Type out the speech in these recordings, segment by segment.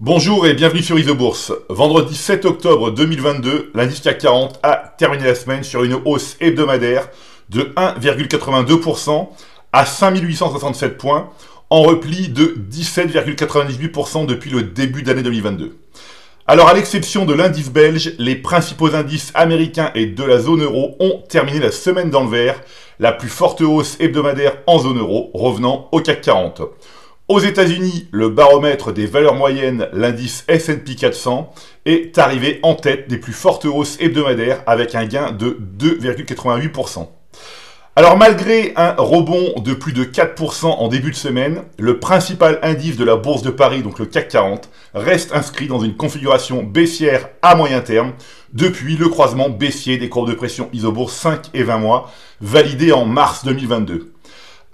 Bonjour et bienvenue sur ISOBourse. Vendredi 7 octobre 2022, l'indice CAC 40 a terminé la semaine sur une hausse hebdomadaire de 1,82% à 5867 points, en repli de 17,98% depuis le début d'année 2022. Alors à l'exception de l'indice belge, les principaux indices américains et de la zone euro ont terminé la semaine dans le vert, la plus forte hausse hebdomadaire en zone euro, revenant au CAC 40. Aux États-Unis, le baromètre des valeurs moyennes, l'indice S&P 400, est arrivé en tête des plus fortes hausses hebdomadaires avec un gain de 2,88%. Alors malgré un rebond de plus de 4% en début de semaine, le principal indice de la bourse de Paris, donc le CAC 40, reste inscrit dans une configuration baissière à moyen terme depuis le croisement baissier des courbes de pression ISOBourse 5 et 20 mois, validé en mars 2022.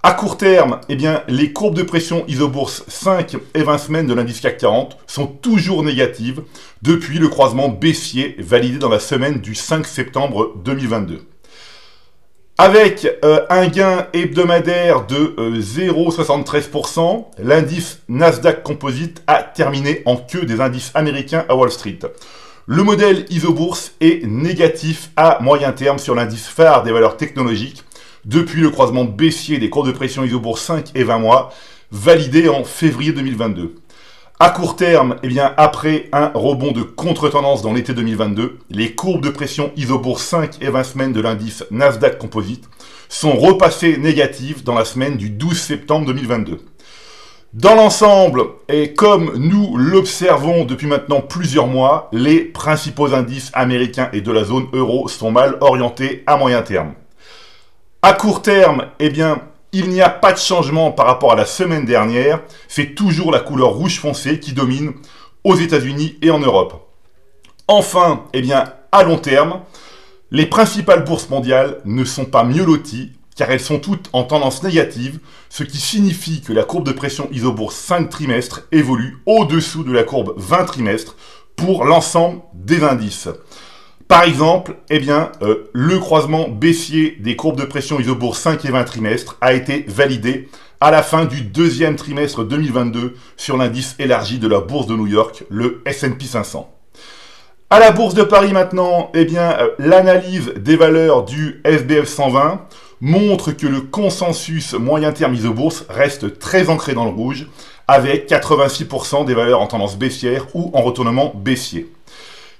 À court terme, les courbes de pression ISOBourse 5 et 20 semaines de l'indice CAC 40 sont toujours négatives depuis le croisement baissier validé dans la semaine du 5 septembre 2022. Avec un gain hebdomadaire de 0,73%, l'indice Nasdaq Composite a terminé en queue des indices américains à Wall Street. Le modèle ISOBourse est négatif à moyen terme sur l'indice phare des valeurs technologiques, depuis le croisement baissier des courbes de pression ISOBourse 5 et 20 mois, validé en février 2022. À court terme, après un rebond de contre-tendance dans l'été 2022, les courbes de pression ISOBourse 5 et 20 semaines de l'indice Nasdaq Composite sont repassées négatives dans la semaine du 12 septembre 2022. Dans l'ensemble, et comme nous l'observons depuis maintenant plusieurs mois, les principaux indices américains et de la zone euro sont mal orientés à moyen terme. À court terme, il n'y a pas de changement par rapport à la semaine dernière. C'est toujours la couleur rouge foncé qui domine aux États-Unis et en Europe. Enfin, à long terme, les principales bourses mondiales ne sont pas mieux loties car elles sont toutes en tendance négative, ce qui signifie que la courbe de pression ISOBourse 5 trimestres évolue au-dessous de la courbe 20 trimestres pour l'ensemble des indices. Par exemple, le croisement baissier des courbes de pression ISOBourse 5 et 20 trimestres a été validé à la fin du deuxième trimestre 2022 sur l'indice élargi de la bourse de New York, le S&P 500. À la bourse de Paris maintenant, l'analyse des valeurs du SBF 120 montre que le consensus moyen terme ISOBourse reste très ancré dans le rouge, avec 86% des valeurs en tendance baissière ou en retournement baissier.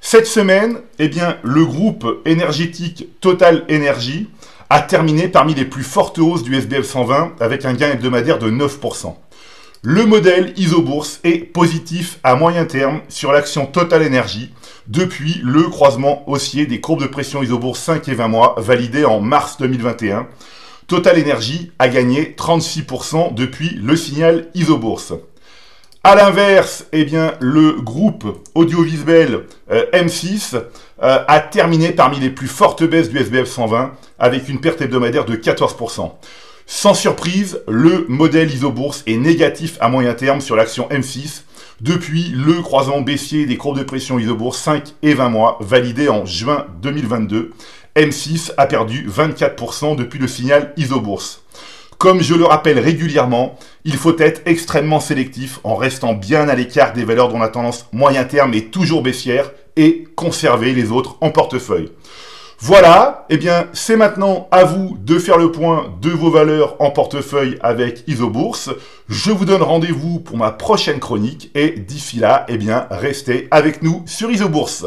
Cette semaine, le groupe énergétique Total Energy a terminé parmi les plus fortes hausses du SBF 120 avec un gain hebdomadaire de 9%. Le modèle ISOBourse est positif à moyen terme sur l'action Total Energy depuis le croisement haussier des courbes de pression ISOBourse 5 et 20 mois validé en mars 2021. Total Energy a gagné 36% depuis le signal ISOBourse. A l'inverse, le groupe audiovisuel M6 a terminé parmi les plus fortes baisses du SBF 120 avec une perte hebdomadaire de 14%. Sans surprise, le modèle ISOBourse est négatif à moyen terme sur l'action M6 depuis le croisement baissier des courbes de pression ISOBourse 5 et 20 mois validé en juin 2022. M6 a perdu 24% depuis le signal ISOBourse. Comme je le rappelle régulièrement, il faut être extrêmement sélectif en restant bien à l'écart des valeurs dont la tendance moyen terme est toujours baissière et conserver les autres en portefeuille. Voilà, c'est maintenant à vous de faire le point de vos valeurs en portefeuille avec ISOBourse. Je vous donne rendez-vous pour ma prochaine chronique et d'ici là, restez avec nous sur ISOBourse.